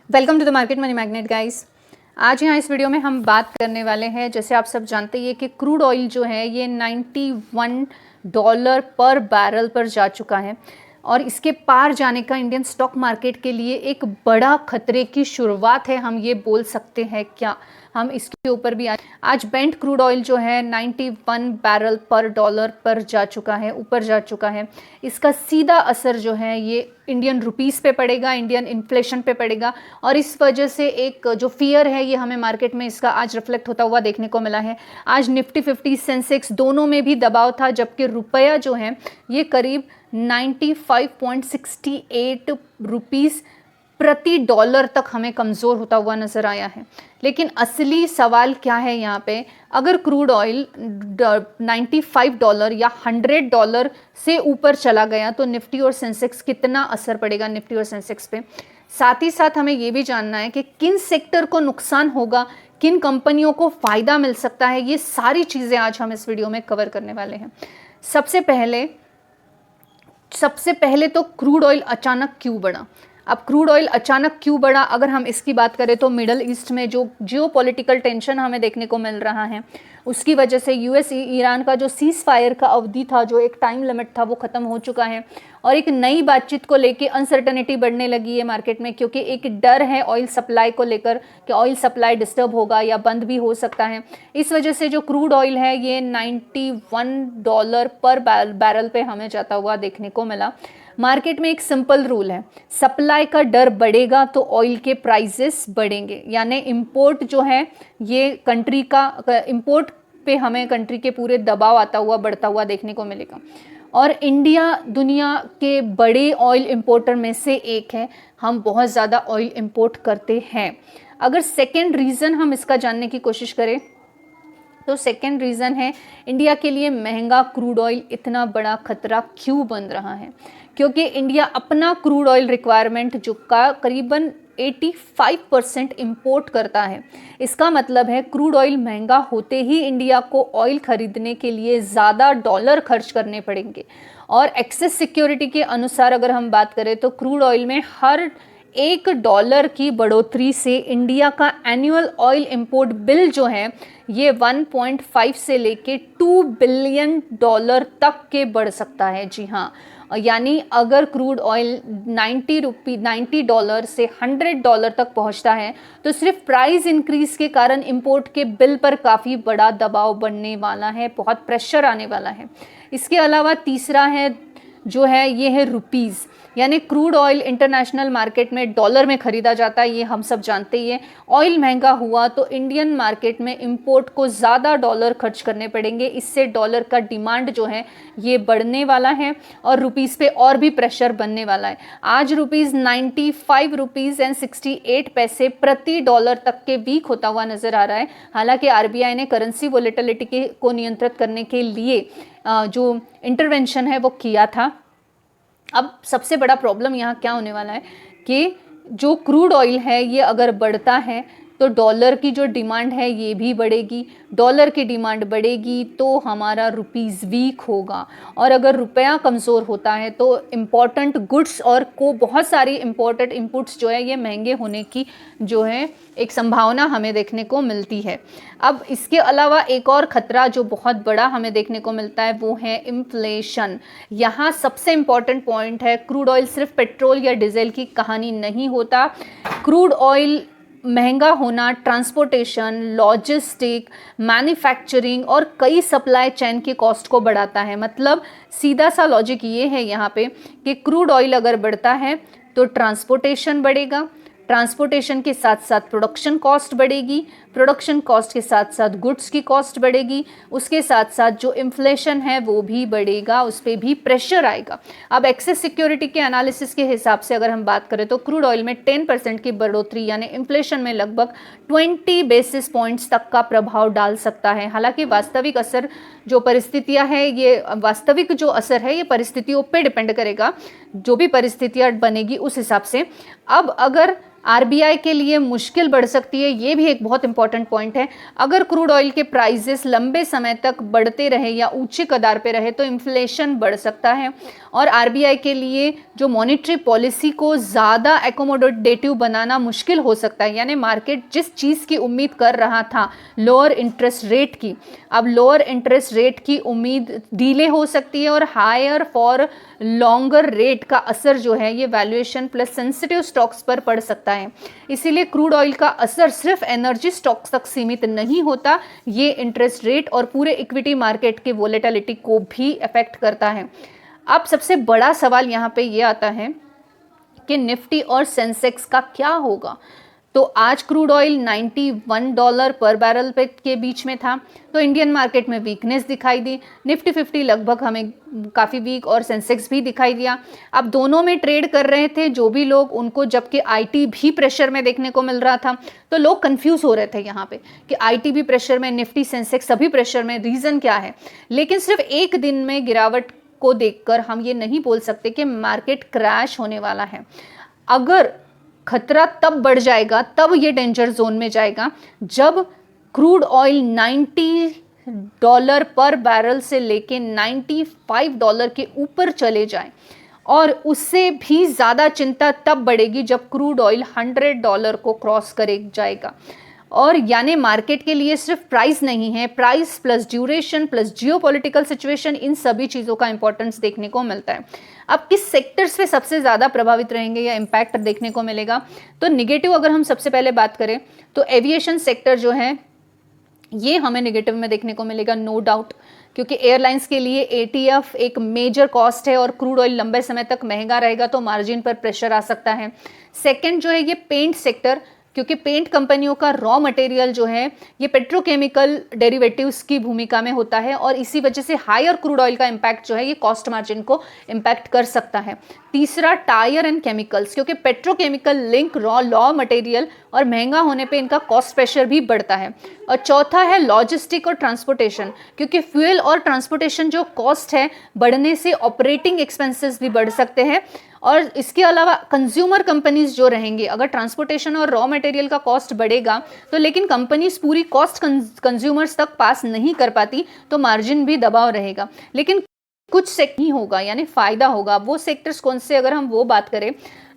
Welcome to the Market Money Magnet guys. आज यहाँ इस वीडियो में हम बात करने वाले हैं, जैसे आप सब जानते ही हैं कि क्रूड ऑयल जो है ये $91 पर बैरल पर जा चुका है और इसके पार जाने का इंडियन स्टॉक मार्केट के लिए एक बड़ा खतरे की शुरुआत है, हम ये बोल सकते हैं। क्या हम इसके ऊपर भी आज ब्रेंट क्रूड ऑयल जो है 91 बैरल पर डॉलर पर जा चुका है, ऊपर जा चुका है। इसका सीधा असर जो है ये इंडियन रुपीस पे पड़ेगा, इंडियन इन्फ्लेशन पे पड़ेगा और इस वजह से एक जो फियर है ये हमें मार्केट में इसका आज रिफ्लेक्ट होता हुआ देखने को मिला है। आज निफ्टी 50 सेंसेक्स दोनों में भी दबाव था, जबकि रुपया जो है ये करीब 95.68 रुपीस प्रति डॉलर तक हमें कमज़ोर होता हुआ नज़र आया है। लेकिन असली सवाल क्या है यहाँ पे, अगर क्रूड ऑयल $95 या $100 से ऊपर चला गया तो निफ्टी और सेंसेक्स कितना असर पड़ेगा निफ्टी और सेंसेक्स पे। साथ ही साथ हमें ये भी जानना है कि किन सेक्टर को नुकसान होगा, किन कंपनियों को फ़ायदा मिल सकता है। ये सारी चीज़ें आज हम इस वीडियो में कवर करने वाले हैं। सबसे पहले तो क्रूड ऑयल अचानक क्यों बढ़ा। अब क्रूड ऑयल अचानक क्यों बढ़ा, अगर हम इसकी बात करें तो मिडल ईस्ट में जो जियोपॉलिटिकल टेंशन हमें देखने को मिल रहा है उसकी वजह से यूएस ईरान का जो सीज फायर का अवधि था, जो एक टाइम लिमिट था, वो ख़त्म हो चुका है और एक नई बातचीत को लेके अनसर्टेनिटी बढ़ने लगी है मार्केट में, क्योंकि एक डर है ऑयल सप्लाई को लेकर कि ऑयल सप्लाई डिस्टर्ब होगा या बंद भी हो सकता है। इस वजह से जो क्रूड ऑयल है ये $91 पर बैरल पे हमें जाता हुआ देखने को मिला। मार्केट में एक सिंपल रूल है, सप्लाई का डर बढ़ेगा तो ऑयल के प्राइसेस बढ़ेंगे, यानी इंपोर्ट जो है ये कंट्री का इंपोर्ट पे हमें कंट्री के पूरे दबाव आता हुआ बढ़ता हुआ देखने को मिलेगा। और इंडिया दुनिया के बड़े ऑयल इंपोर्टर में से एक है, हम बहुत ज़्यादा ऑयल इंपोर्ट करते हैं। अगर सेकेंड रीज़न हम इसका जानने की कोशिश करें तो सेकेंड रीज़न है इंडिया के लिए महंगा क्रूड ऑयल इतना बड़ा खतरा क्यों बन रहा है, क्योंकि इंडिया अपना क्रूड ऑयल रिक्वायरमेंट जो का करीबन 85% इंपोर्ट करता है। इसका मतलब है क्रूड ऑयल महंगा होते ही इंडिया को ऑयल खरीदने के लिए ज़्यादा डॉलर खर्च करने पड़ेंगे। और एक्सेस सिक्योरिटी के अनुसार अगर हम बात करें तो क्रूड ऑयल में हर $1 की बढ़ोतरी से इंडिया का एनुअल ऑयल इंपोर्ट बिल जो है ये 1.5 से लेके $2 बिलियन तक के बढ़ सकता है। जी हाँ, यानी अगर क्रूड ऑयल $90 से $100 तक पहुंचता है तो सिर्फ प्राइस इंक्रीज के कारण इंपोर्ट के बिल पर काफ़ी बड़ा दबाव बनने वाला है, बहुत प्रेशर आने वाला है। इसके अलावा तीसरा है जो है ये है रुपीज़, यानी क्रूड ऑयल इंटरनेशनल मार्केट में डॉलर में ख़रीदा जाता है, ये हम सब जानते ही हैं। ऑयल महंगा हुआ तो इंडियन मार्केट में इंपोर्ट को ज़्यादा डॉलर खर्च करने पड़ेंगे, इससे डॉलर का डिमांड जो है ये बढ़ने वाला है और रुपीज़ पे और भी प्रेशर बनने वाला है। आज रुपीज़ 95.68 प्रति डॉलर तक के वीक होता हुआ नज़र आ रहा है। हालांकि आरबीआई ने करेंसी वोलेटिलिटी को नियंत्रित करने के लिए जो इंटरवेंशन है वो किया था। अब सबसे बड़ा प्रॉब्लम यहाँ क्या होने वाला है कि जो क्रूड ऑयल है ये अगर बढ़ता है तो डॉलर की जो डिमांड है ये भी बढ़ेगी। डॉलर की डिमांड बढ़ेगी तो हमारा रुपीज़ वीक होगा और अगर रुपया कमज़ोर होता है तो इम्पॉर्टेंट गुड्स और बहुत सारी इम्पोर्टेंट इनपुट्स जो है ये महंगे होने की जो है एक संभावना हमें देखने को मिलती है। अब इसके अलावा एक और ख़तरा जो बहुत बड़ा हमें देखने को मिलता है वो है इन्फ्लेशन। यहाँ सबसे इम्पॉर्टेंट पॉइंट है, क्रूड ऑयल सिर्फ पेट्रोल या डीजल की कहानी नहीं होता। क्रूड ऑयल महंगा होना ट्रांसपोर्टेशन, लॉजिस्टिक, मैन्युफैक्चरिंग और कई सप्लाई चेन की कॉस्ट को बढ़ाता है। मतलब सीधा सा लॉजिक ये है यहाँ पे कि क्रूड ऑयल अगर बढ़ता है तो ट्रांसपोर्टेशन बढ़ेगा, ट्रांसपोर्टेशन के साथ साथ प्रोडक्शन कॉस्ट बढ़ेगी, प्रोडक्शन कॉस्ट के साथ साथ गुड्स की कॉस्ट बढ़ेगी, उसके साथ साथ जो इन्फ्लेशन है वो भी बढ़ेगा, उस पर भी प्रेशर आएगा। अब एक्सेस सिक्योरिटी के एनालिसिस के हिसाब से अगर हम बात करें तो क्रूड ऑयल में 10% की बढ़ोतरी यानी इन्फ्लेशन में लगभग 20 बेसिस पॉइंट्स तक का प्रभाव डाल सकता है। हालांकि वास्तविक असर जो परिस्थितियां है ये वास्तविक जो असर है ये परिस्थितियों पे डिपेंड करेगा, जो भी परिस्थितियां बनेगी उस हिसाब से। अब अगर आरबीआई के लिए मुश्किल बढ़ सकती है, ये भी एक बहुत इंपॉर्टेंट पॉइंट है। अगर क्रूड ऑयल के प्राइसेस लंबे समय तक बढ़ते रहे या ऊंचे कगार पे रहे तो इन्फ्लेशन बढ़ सकता है और आरबीआई के लिए जो मॉनेटरी पॉलिसी को ज़्यादा एकोमोडेटिव बनाना मुश्किल हो सकता है। यानी मार्केट जिस चीज़ की उम्मीद कर रहा था, लोअर इंटरेस्ट रेट की, अब लोअर इंटरेस्ट रेट की उम्मीद डीले हो सकती है और हायर फॉर लॉन्गर रेट का असर जो है ये वैल्यूएशन प्लस सेंसिटिव स्टॉक्स पर पड़ सकता है। इसीलिए क्रूड ऑयल का असर सिर्फ एनर्जी स्टॉक्स तक सीमित नहीं होता, ये इंटरेस्ट रेट और पूरे इक्विटी मार्केट के वोलेटिलिटी को भी अफेक्ट करता है। अब सबसे बड़ा सवाल यहाँ पे ये आता है कि निफ्टी और सेंसेक्स का क्या होगा। तो आज क्रूड ऑयल $91 पर बैरल पे के बीच में था, तो इंडियन मार्केट में वीकनेस दिखाई दी। निफ्टी 50 लगभग हमें काफ़ी वीक और सेंसेक्स भी दिखाई दिया। अब दोनों में ट्रेड कर रहे थे जो भी लोग, उनको जबकि आईटी भी प्रेशर में देखने को मिल रहा था, तो लोग कंफ्यूज हो रहे थे यहाँ पे कि आईटी भी प्रेशर में, निफ्टी सेंसेक्स सभी प्रेशर में, रीज़न क्या है। लेकिन सिर्फ एक दिन में गिरावट को देखकर हम ये नहीं बोल सकते कि मार्केट क्रैश होने वाला है। अगर खतरा तब बढ़ जाएगा, तब ये डेंजर जोन में जाएगा जब क्रूड ऑयल $90 पर बैरल से लेके $95 के ऊपर चले जाए, और उससे भी ज़्यादा चिंता तब बढ़ेगी जब क्रूड ऑयल $100 को क्रॉस करे जाएगा। और यानी मार्केट के लिए सिर्फ प्राइस नहीं है, price plus duration plus geopolitical situation, इन सभी चीज़ों का इंपॉर्टेंस देखने को मिलता है। अब किस सेक्टर्स पे सबसे ज़्यादा प्रभावित रहेंगे या इम्पैक्ट देखने को मिलेगा, तो निगेटिव अगर हम सबसे पहले बात करें तो एविएशन सेक्टर जो है ये हमें निगेटिव में देखने को मिलेगा, नो डाउट, क्योंकि एयरलाइंस के लिए एटीएफ एक मेजर कॉस्ट है और क्रूड ऑयल लंबे समय तक महंगा रहेगा तो मार्जिन पर प्रेशर आ सकता है। सेकेंड जो है ये पेंट सेक्टर, क्योंकि पेंट कंपनियों का रॉ मटेरियल जो है ये पेट्रोकेमिकल डेरिवेटिव्स की भूमिका में होता है और इसी वजह से हायर क्रूड ऑयल का इम्पैक्ट जो है ये कॉस्ट मार्जिन को इम्पैक्ट कर सकता है। तीसरा टायर एंड केमिकल्स, क्योंकि पेट्रोकेमिकल लिंक रॉ मटेरियल और महंगा होने पे इनका कॉस्ट प्रेशर भी बढ़ता है। और चौथा है लॉजिस्टिक और ट्रांसपोर्टेशन, क्योंकि फ्यूल और ट्रांसपोर्टेशन जो कॉस्ट है बढ़ने से ऑपरेटिंग एक्सपेंसेस भी बढ़ सकते हैं। और इसके अलावा कंज्यूमर कंपनीज जो रहेंगे, अगर ट्रांसपोर्टेशन और रॉ मटेरियल का कॉस्ट बढ़ेगा तो लेकिन कंपनीज पूरी कॉस्ट कंज्यूमर्स तक पास नहीं कर पाती तो मार्जिन भी दबाव रहेगा। लेकिन कुछ सेक्टर ही होगा यानी फायदा होगा। वो सेक्टर्स कौन से, अगर हम वो बात करें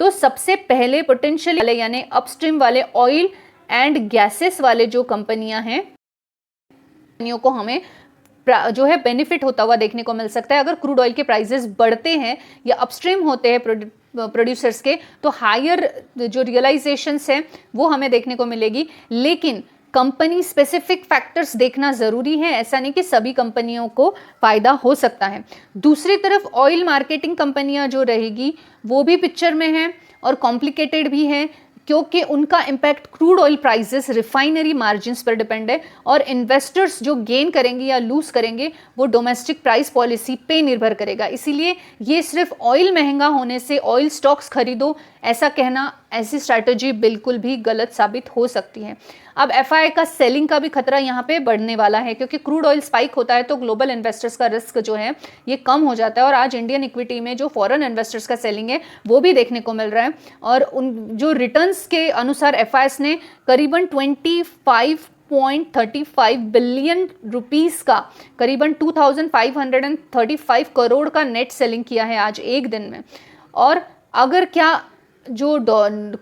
तो सबसे पहले पोटेंशियल वाले यानी अपस्ट्रीम वाले ऑयल एंड गैसेस वाले जो कंपनियां हैं, कंपनियों को हमें जो है बेनिफिट होता हुआ देखने को मिल सकता है। अगर क्रूड ऑयल के प्राइसेस बढ़ते हैं या अपस्ट्रीम होते हैं प्रोड्यूसर्स के, तो हायर जो रियलाइजेशंस हैं वो हमें देखने को मिलेगी। लेकिन कंपनी स्पेसिफिक फैक्टर्स देखना ज़रूरी है, ऐसा नहीं कि सभी कंपनियों को फ़ायदा हो सकता है। दूसरी तरफ ऑयल मार्केटिंग कंपनियां जो रहेगी वो भी पिक्चर में हैं और कॉम्प्लिकेटेड भी हैं, क्योंकि उनका impact crude oil prices, refinery margins पर डिपेंड है और इन्वेस्टर्स जो गेन करेंगे या लूज करेंगे वो डोमेस्टिक प्राइस पॉलिसी पे निर्भर करेगा। इसीलिए ये सिर्फ ऑयल महंगा होने से ऑयल स्टॉक्स खरीदो ऐसा कहना, ऐसी स्ट्रैटेजी बिल्कुल भी गलत साबित हो सकती है। अब एफआई का सेलिंग का भी खतरा यहाँ पे बढ़ने वाला है, क्योंकि क्रूड ऑयल स्पाइक होता है तो ग्लोबल इन्वेस्टर्स का रिस्क जो है ये कम हो जाता है और आज इंडियन इक्विटी में जो फॉरेन इन्वेस्टर्स का सेलिंग है वो भी देखने को मिल रहा है। और उन जो रिटर्न्स के अनुसार एफआईएस ने करीबन 25.35 बिलियन रुपीस का, करीबन 2535 करोड़ का नेट सेलिंग किया है आज एक दिन में। और अगर क्या जो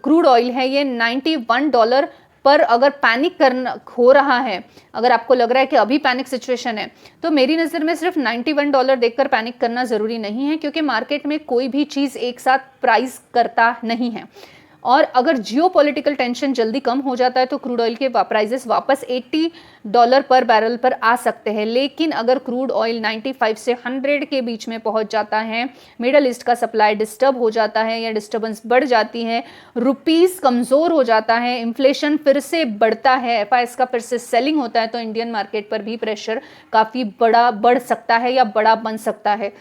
क्रूड ऑयल है ये $91 पर अगर पैनिक करना हो रहा है, अगर आपको लग रहा है कि अभी पैनिक सिचुएशन है, तो मेरी नज़र में सिर्फ $91 देखकर पैनिक करना ज़रूरी नहीं है, क्योंकि मार्केट में कोई भी चीज़ एक साथ प्राइस करता नहीं है। और अगर जियोपॉलिटिकल टेंशन जल्दी कम हो जाता है तो क्रूड ऑयल के प्राइसेस वापस $80 पर बैरल पर आ सकते हैं। लेकिन अगर क्रूड ऑयल 95 से 100 के बीच में पहुंच जाता है, मिडल ईस्ट का सप्लाई डिस्टर्ब हो जाता है या डिस्टर्बेंस बढ़ जाती है, रुपीस कमज़ोर हो जाता है, इन्फ्लेशन फिर से बढ़ता है, एफआईएस का फिर से सेलिंग होता है, तो इंडियन मार्केट पर भी प्रेशर काफ़ी बड़ा बढ़ सकता है या बड़ा बन सकता है।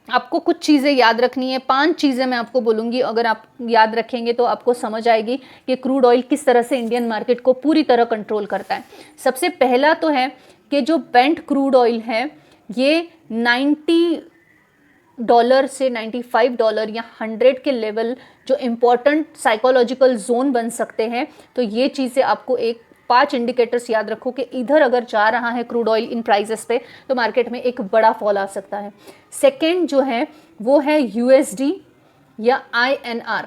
आपको कुछ चीज़ें याद रखनी है, 5 चीज़ें मैं आपको बोलूँगी, अगर आप याद रखेंगे तो आपको समझ आएगी कि क्रूड ऑयल किस तरह से इंडियन मार्केट को पूरी तरह कंट्रोल करता है। सबसे पहला तो है कि जो बेंट क्रूड ऑयल है ये $95 से $95 या 100 के लेवल जो इम्पॉर्टेंट साइकोलॉजिकल जोन बन सकते हैं। तो ये चीज़ें आपको एक 5 इंडिकेटर्स याद रखो कि इधर अगर जा रहा है क्रूड ऑयल इन प्राइसेस पे तो मार्केट में एक बड़ा फॉल आ सकता है। सेकेंड जो है वो है USD या INR।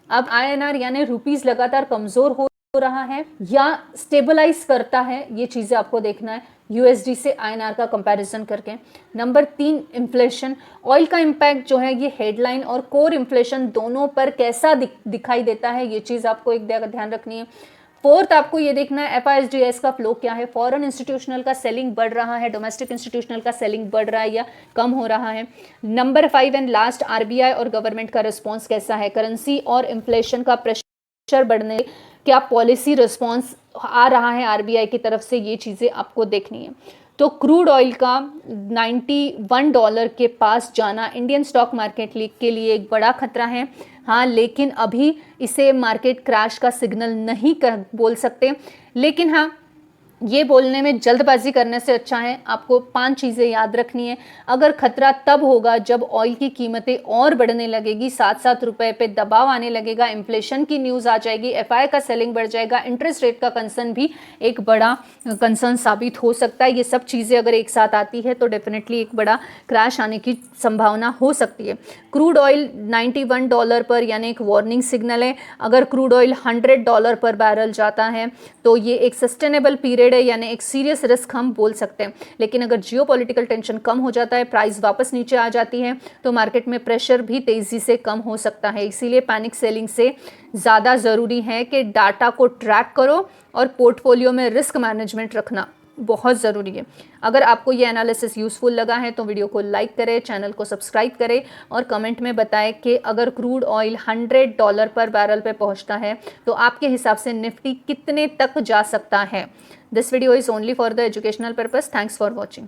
अब INR यानी रुपीस लगातार कमज़ोर हो रहा है या स्टेबलाइज करता है, ये चीज़ें आपको देखना है USD से INR का कंपैरिजन करके। नंबर 3 इन्फ्लेशन, ऑयल का इम्पैक्ट जो है ये हेडलाइन और कोर इन्फ्लेशन दोनों पर कैसा दिखाई देता है, ये चीज़ आपको एक ध्यान रखनी है। फोर्थ आपको ये देखना है FISDS का फ्लो क्या है, फॉरेन इंस्टीट्यूशनल का सेलिंग बढ़ रहा है, डोमेस्टिक इंस्टीट्यूशनल का सेलिंग बढ़ रहा है या कम हो रहा है। नंबर 5 एंड लास्ट RBI और गवर्नमेंट का रिस्पॉन्स कैसा है, करेंसी और इन्फ्लेशन का प्रेशर बढ़ने क्या पॉलिसी रिस्पॉन्स आ रहा है RBI की तरफ से, ये चीज़ें आपको देखनी है। तो क्रूड ऑयल का $91 के पास जाना इंडियन स्टॉक मार्केट के लिए एक बड़ा खतरा है। हाँ, लेकिन अभी इसे मार्केट क्रैश का सिग्नल नहीं बोल सकते, लेकिन हाँ ये बोलने में जल्दबाजी करने से अच्छा है आपको 5 चीज़ें याद रखनी है। अगर खतरा तब होगा जब ऑयल की कीमतें और बढ़ने लगेगी, 7-7 रुपए पे दबाव आने लगेगा, इन्फ्लेशन की न्यूज़ आ जाएगी, FI का सेलिंग बढ़ जाएगा, इंटरेस्ट रेट का कंसर्न भी एक बड़ा कंसर्न साबित हो सकता है। ये सब चीज़ें अगर एक साथ आती है तो डेफिनेटली एक बड़ा क्रैश आने की संभावना हो सकती है। क्रूड ऑयल $91 पर यानी एक वार्निंग सिग्नल है। अगर क्रूड ऑयल $100 पर बैरल जाता है तो ये एक सस्टेनेबल पीरियड है, यानी एक सीरियस रिस्क हम बोल सकते हैं। लेकिन अगर जियोपॉलिटिकल टेंशन कम हो जाता है, प्राइस वापस नीचे आ जाती है, तो मार्केट में प्रेशर भी तेजी से कम हो सकता है। इसीलिए पैनिक सेलिंग से ज़्यादा ज़रूरी है कि डाटा को ट्रैक करो और पोर्टफोलियो में रिस्क मैनेजमेंट रखना बहुत ज़रूरी है। अगर आपको ये एनालिसिस यूज़फुल लगा है तो वीडियो को लाइक करें, चैनल को सब्सक्राइब करें और कमेंट में बताएं कि अगर क्रूड ऑयल $100 पर बैरल पे पहुंचता है तो आपके हिसाब से निफ्टी कितने तक जा सकता है। This video is only for the educational purpose. Thanks for watching.